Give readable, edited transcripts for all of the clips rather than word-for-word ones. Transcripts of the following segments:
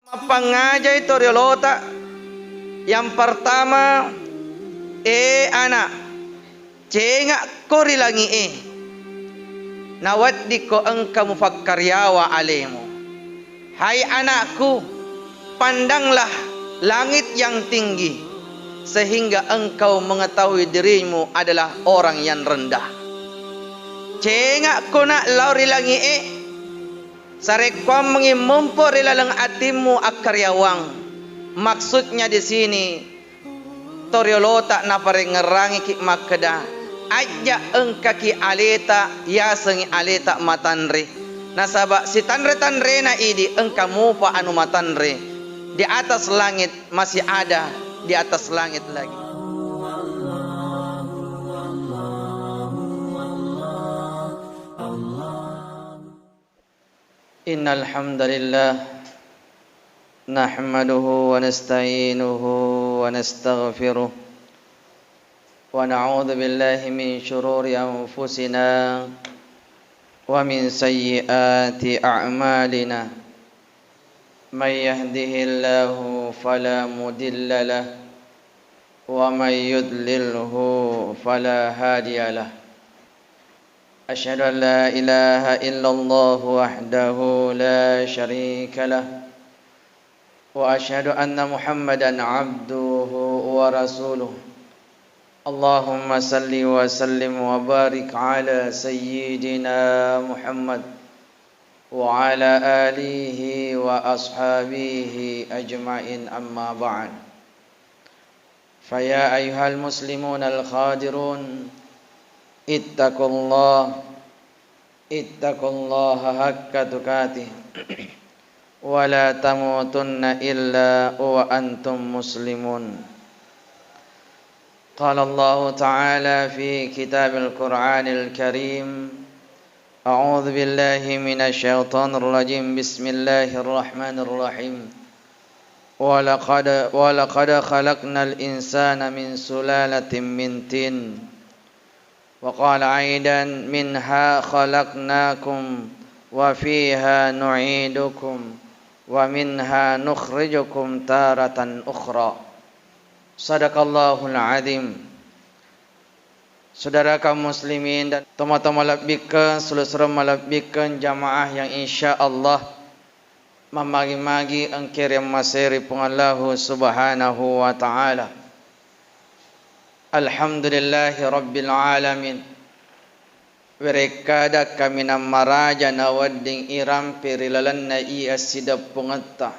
Pangajay Toriolota. Yang pertama, anak, cengak ko rilangi nawad di ko engkau mufakkaryawa alemu. Hai anakku, pandanglah langit yang tinggi sehingga engkau mengetahui dirimu adalah orang yang rendah. Cengak ko nak lauri langi sarekwam mengimumpo rilalang atimu akaryawang. Maksudnya di sini Toriolota na pareng ngerangi ki makeda aja engka ki aleta ya sengi aleta matanre nasaba si tanre na idi engka mupa anu matanre di atas langit masih ada di atas langit lagi. Innal hamdalillah nahmaduhu wa nasta'inuhu wa nastaghfiruh wa na'udzu billahi min shururi anfusina wa min sayyiati a'malina may yahdihillahu fala mudilla lahu wa may yudlilhu fala hadiya lahu. Asyhadu an la ilaha illallah wahdahu la syarika lahu wa asyhadu anna Muhammadan abduhu wa rasuluh. Allahumma salli wa sallim wa barik ala sayyidina Muhammad wa ala alihi wa ashabihi ajma'in, amma ba'd. Faya ayyuhal muslimun al-khadirun ittaqullaha haqqa tuqatih wa la tamutunna illa wa antum muslimun. Qala Allah Ta'ala fi kitabil Qur'anil Karim, a'udzu billahi minasy syaithanir rajim, bismillahirrahmanirrahim. Wa laqad khalaqnal insana min sulalatin min tin. Wa qala aidan minha khalaqnakum wa fiha nu'idukum wa minha nukhrijukum taratan ukhra. Sadaqallahul azim. Saudara kaum muslimin dan teman-teman labbikan seluruh malabbikan jamaah yang insyaallah memagi-magi engkir yang masiri pengallahu subhanahu wa ta'ala. Alhamdulillahi rabbil alamin. Werekada kami namaraja na wadding iram perilalan na asida pungata.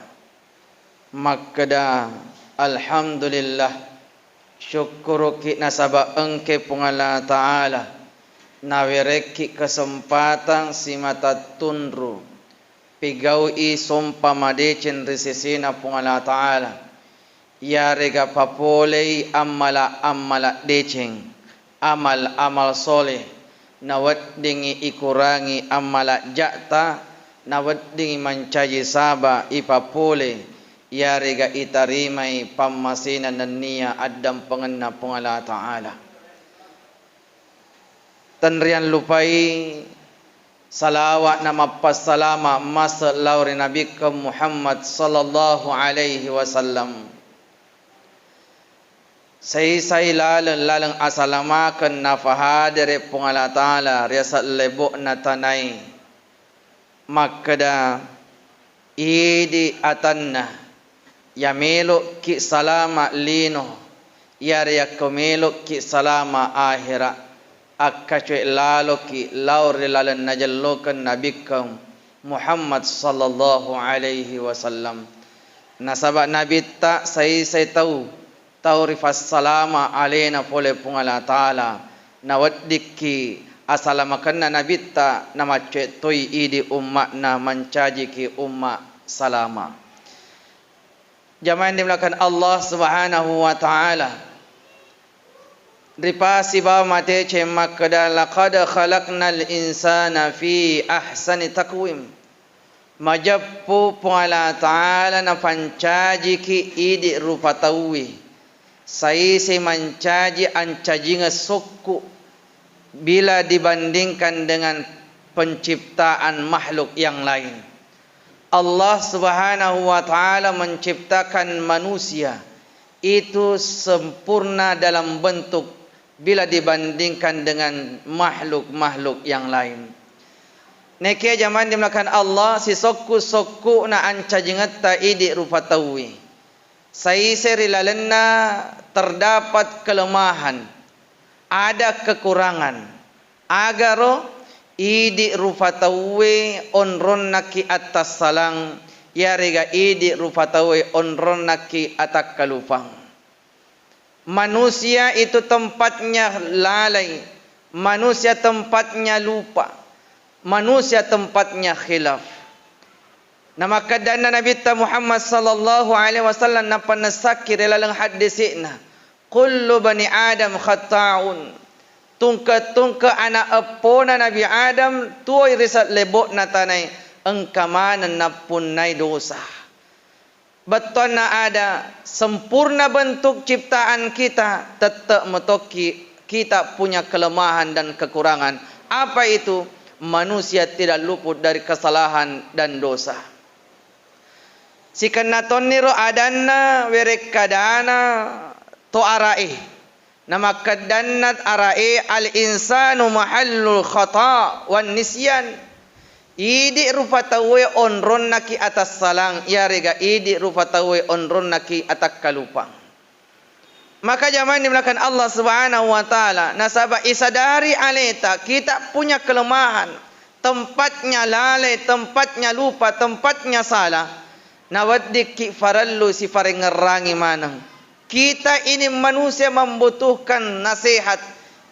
Makada alhamdulillah syukuru ki nasaba engke pungala ta'ala na wereki kesempatan si mata tunru pigaui sompa madecen risisina pungala ta'ala ya rega papolei amala deceng amal soleh nawaddingi ikurangi amala jakta nawaddingi mancaji saba ipapole ya rega itarimai pammasina nania adam pengenna pungala ta'ala. Tanrian lupai salawat nama passalama masa lauri nabi Muhammad sallallahu alaihi wasallam. Sai lalang asalamakan nafahadere pungala ta'ala riasat lebok na tanai makada idi atanna ya melok ki salama lino ya riak melok ki salama akhira akkacu lalo ki lauri lalan najallokan nabikam Muhammad sallallahu alaihi wasallam. Nasabak nabi tak sai tahu taurifas salama alena pole pungala ta'ala nawaddiki asalamakanna nabitta nama cetoi idi umma na mancaji ki umma salama. Jamaah yang dimulakan Allah subhanahu wa ta'ala ripasi bawa mate cemak kada laqad khalaqnal insana fi ahsani taqwim. Majappu pungala ta'ala na pancaji ki idi rupa tawi sai mancaji ancajinga sokku bila dibandingkan dengan penciptaan makhluk yang lain. Allah Subhanahu wa taala menciptakan manusia itu sempurna dalam bentuk bila dibandingkan dengan makhluk-makhluk yang lain. Neke zaman dimulakan Allah si sokku na anca jengeta idi rupa tawi. Sai serilalena terdapat kelemahan, ada kekurangan. Agaro idi rupa tawi onron naki atas salang, ya rega idi rupa tawi onron naki atak kalupang. Manusia itu tempatnya lalai, manusia tempatnya lupa, manusia tempatnya khilaf. Nama kadana Nabi Muhammad sallallahu alaihi wasallam napa nasakir lalang hadisina. Kullu bani Adam khata'un. Tungka anak epona Nabi Adam tuoi risat lebok natanai engkamanan napunai dosa. Betul na ada sempurna bentuk ciptaan kita, tetap metoki kita punya kelemahan dan kekurangan. Apa itu? Manusia tidak luput dari kesalahan dan dosa. Sikan natoniro adanna werekadana to arai. Nama kadannat arai al insanu mahallul khata wan nisyan. Idi rupa tawe onron naki atas salang, ya rega idi rupa tawe onron naki atak kalupang. Maka zaman dimulakan Allah Subhanahu wa taala nasaba isadari aleta kita punya kelemahan, tempatnya lalai, tempatnya lupa, tempatnya salah. Nawadiki farallu si farengerangi manang. Kita ini manusia membutuhkan nasihat.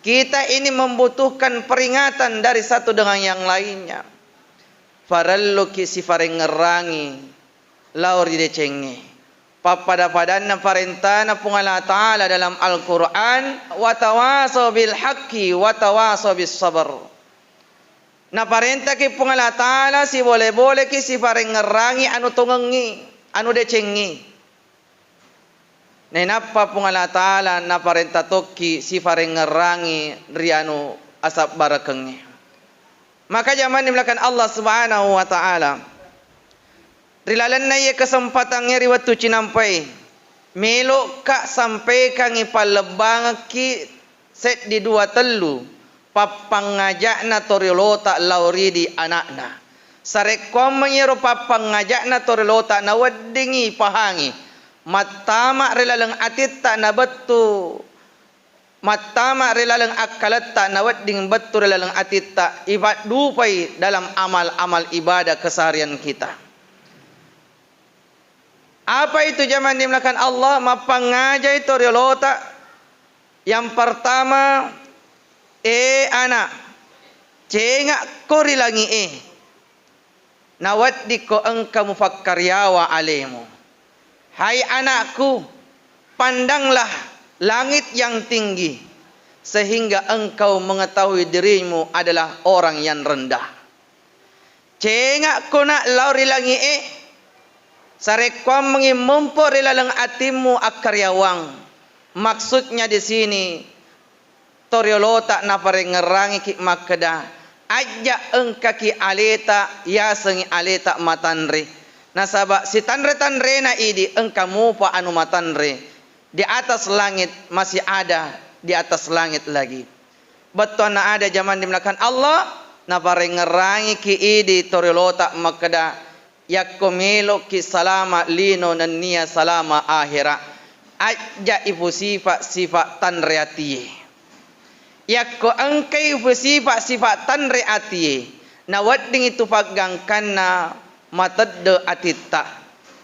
Kita ini membutuhkan peringatan dari satu dengan yang lainnya. Farallu ki si farengerangi laur di decengi. Papada-padanna parentana pungala ta'ala dalam Al-Quran. Watawasaw bil haqqi watawasaw bis sabar. Na parenta ki pungala ta'ala si boleh-boleh ki si farengerangi anu tungengi, anu decengi. Nenapa pungala ta'ala na parenta toki si farengerangi rianu asap barakengi. Maka zaman dimulakan Allah Subhanahu wa taala. Rilalan na ye kesempatannya riwatu cinampai. Melok ka sampai kang ipalebang ki set di dua telu. Papangajakna torilota lauridi anakna. Sarekom mengiro papangajakna torilota na weddingi pahangi. Matama relalang atitta na betu. Matama relalang akalatta na wedding betu relalang atitta. Ibat dupai dalam amal-amal ibadah keseharian kita. Apa itu zaman dimulakan Allah? Mapangajai torilota. Yang pertama, anak, cengak korilangi nawat ko engkau mufakkaryawa alemu. Hai anakku, pandanglah langit yang tinggi sehingga engkau mengetahui dirimu adalah orang yang rendah. Cengak ko nak laurilangi sarekwam mengimumpo rilalang atimu akaryawang. Maksudnya di sini toriolota na parengerangi ki makeda aja engka ki aleta ya sengi aleta matanre nasaba si tanre na idi engka mupa anu matanre di atas langit masih ada di atas langit lagi. Betul na ada zaman dimulakan Allah na parengerangi ki idi toriolota makeda yakomelo ki salama lino nania salama akhira aja ibu sifat tanre atiye. Yakko angkai sifat tanre atiye na wadding itu pagangkan na matadde atitta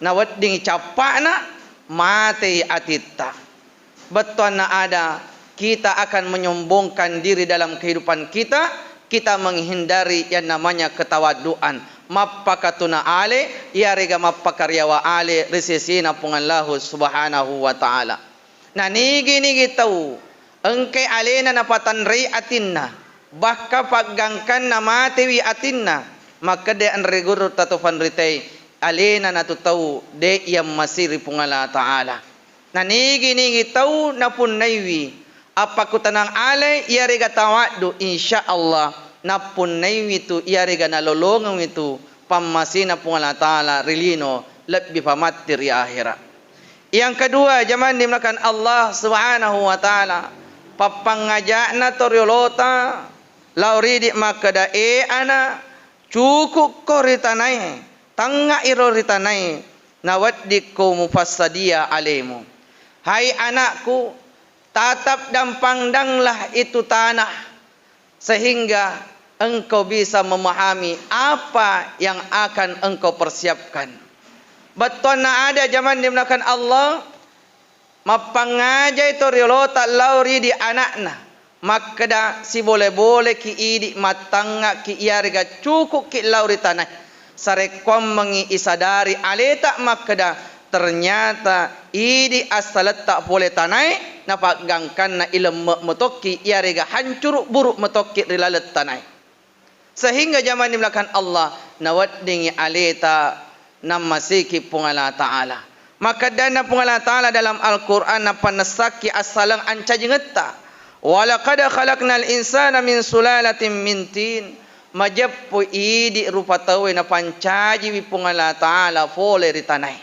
na wadding capakna mate atitta. Betul na ada kita akan menyombongkan diri dalam kehidupan kita, kita menghindari yang namanya ketawaduan. Mappakatuna ale ya rega mappakaryawa ale resesina pungallahu subhanahu wa ta'ala. Nah nigi tahu engkai alena na patanrei atinna bakka paggangkan na matewi atinna maka de an reguru tatofan ritai alena na tutau de yang masiri pungala ta'ala. Na nigi tahu na punnaiwi apa kutanang ale iarega tawadu insyaallah na punnaiwi tu iarega na lolongang itu pammasina pungala ta'ala rilino lebih pamatir ya akhirat. Yang kedua zaman dimulakan Allah subhanahu wa ta'ala papangajakna toriolota lauridi makada ana cukup koritanai tanga iroritanai nawaddiku mufassadia alemu. Hai anakku, tatap dan pandanglah itu tanah sehingga engkau bisa memahami apa yang akan engkau persiapkan. Betul ada zaman dimulakan Allah mapangajai toriolota lauri di anakna makada si boleh-boleh ki idi matanga ki iarga cukup ki lauri tanah sarekom mengi isadari aleta makada ternyata idi asalat tak boleh tanai napagangkan na ilmu metoki iarga hancur buruk metoki rilalet tanai sehingga zaman dimulakan Allah nawaddingi aleta namasiki pungala ta'ala. Maka dana pungala ta'ala dalam Al-Quran napa nasaki asalang anca jengeta. Walaqad khalaqnal insana min sulalatin min tin. Majappu idi rupa tawe na pancaji wi pungala ta'ala fole ritanai.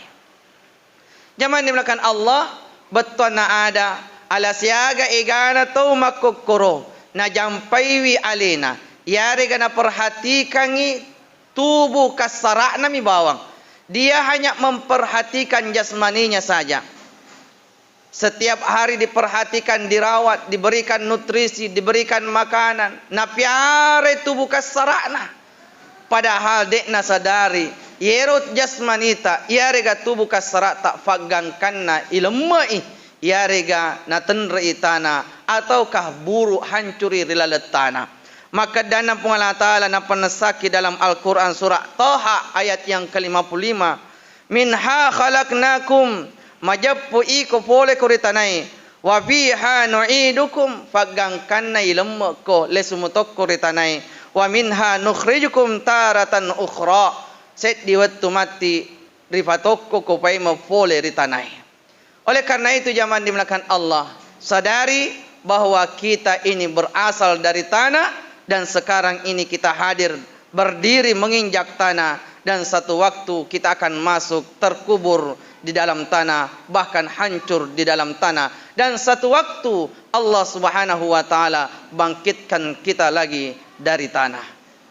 Zaman dimulakan Allah betul na ada ala siaga igana tau makukuro na jampai wi alena. Yari gana perhatikangi tubuh kasarak nami bawang. Dia hanya memperhatikan jasmaninya saja. Setiap hari diperhatikan, dirawat, diberikan nutrisi, diberikan makanan. Napiare tubuh kasarakna. Padahal dekna sadari, yerut jasmanita, iarega tubuh kasarak tak fagangkanna ilmai, iarega natenri itana, ataukah buruk hancuri rilaletana. Maka dana pungala ta'ala na panasaki dalam Al-Quran surah Taha ayat yang ke-55. Minha khalaqnakum majappu iko pole kuritanai. Wa biha nu'idukum fagangkanna ilemko lesumutok kuritanai. Wa minha nukhrijukum taratan ukhra. Set diwattu mati rifatokko kupai mapole ritanai. Oleh karena itu zaman dimulakan Allah sadari bahwa kita ini berasal dari tanah. Dan sekarang ini kita hadir berdiri menginjak tanah dan satu waktu kita akan masuk terkubur di dalam tanah bahkan hancur di dalam tanah dan satu waktu Allah Subhanahu wa taala bangkitkan kita lagi dari tanah.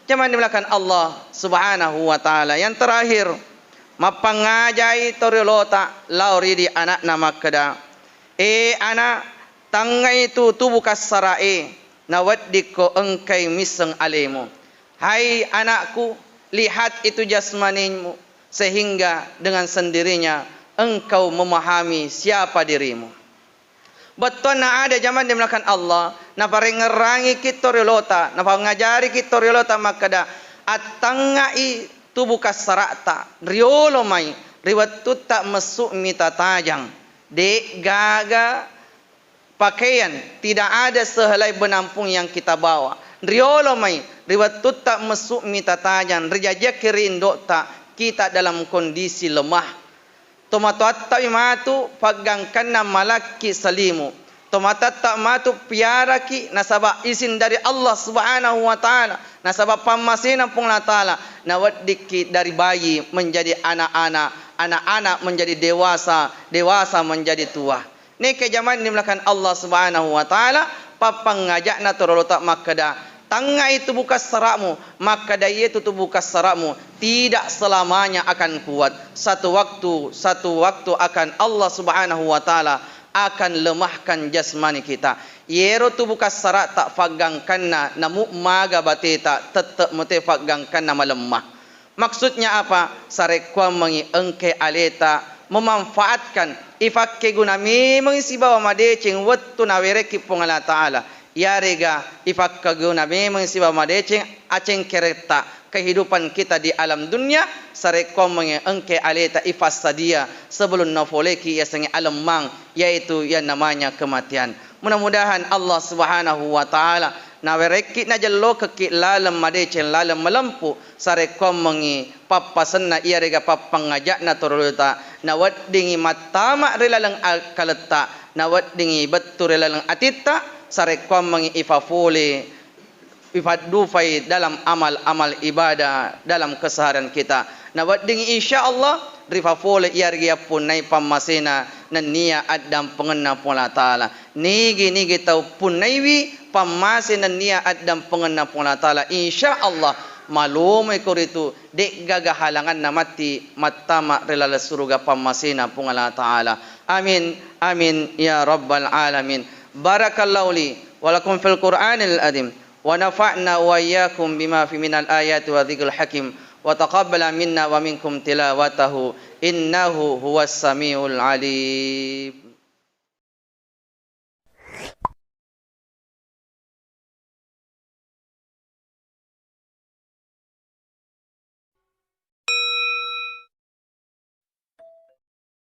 Zaman dimulakan Allah Subhanahu wa taala. Yang terakhir mapangajai toriolota lauri di anak nama keda anak tangai itu tubuh kasarae nawaddiko engkai miseng alemu. Hai anakku, lihat itu jasmanimu sehingga dengan sendirinya engkau memahami siapa dirimu. Betul na ada zaman dimulakan Allah na parengerangi kitoriolota, na pangajari kitoriolota makada atangai tubuh kasarata riolo mai riwatutta mesuk mita tajang de gaga pakaian tidak ada sehelai benampung yang kita bawa. Riolo mai riwatut tak mesuk mita tajan rijaja kirindo tak kita dalam kondisi lemah. Tomatat tak matu pagangkan malaki salimu. Tomatat tak matu piara ki nasabah izin dari Allah Subhanahu wa taala. Nasabah pamasina pungla taala nawaddiki dari bayi menjadi anak-anak menjadi dewasa menjadi tua. Ni ke zaman dimulakan Allah Subhanahu wa taala papangajakna torolota makada tanga itu bukas sarakmu makada itu bukas sarakmu tidak selamanya akan kuat satu waktu akan Allah Subhanahu wa taala akan lemahkan jasmani kita yero tu bukas sarak tak fagangkanna namu maga bateta tetap mute fagangkanna malemah. Maksudnya apa? Sarekwa mengi engke aleta memanfaatkan ifakke guna memang si bawa madeceng wattu na wereki pungala ta'ala yarega ifakka guna memang si bawa madeceng aceng kereta kehidupan kita di alam dunia sarekom engke aleta ifassadia sebelum nafoleki yasangi alam mang yaitu yang namanya kematian. Mudah-mudahan Allah Subhanahu wa taala na wereki na jallo keki lalam madeceng lalam melempu sarekom mengi pappasanna iarega pappangajakna torolota nawaddingi matama rilalang kaletta nawaddingi bettu rilalang atitta sarekom mengi ifafule dufai dalam amal-amal ibadah dalam keseharian kita. Na wadding insyaallah rifa fole yargia punai pamasena na niya adam pengenna pola taala. Nigi tau punaiwi pamasena niya adam pengenna pola taala insyaallah malumay ko rito di gagahalangan na mati matama relala suruga pamasena pungala taala. Amin amin ya rabbal alamin. Barakallahu li walakum fil Qur'anil azim. ونفعنا وإياكم بما في من الآيات وذكر الحكيم وتقبل منا ومنكم تلاوته إنه هو السميع العليم.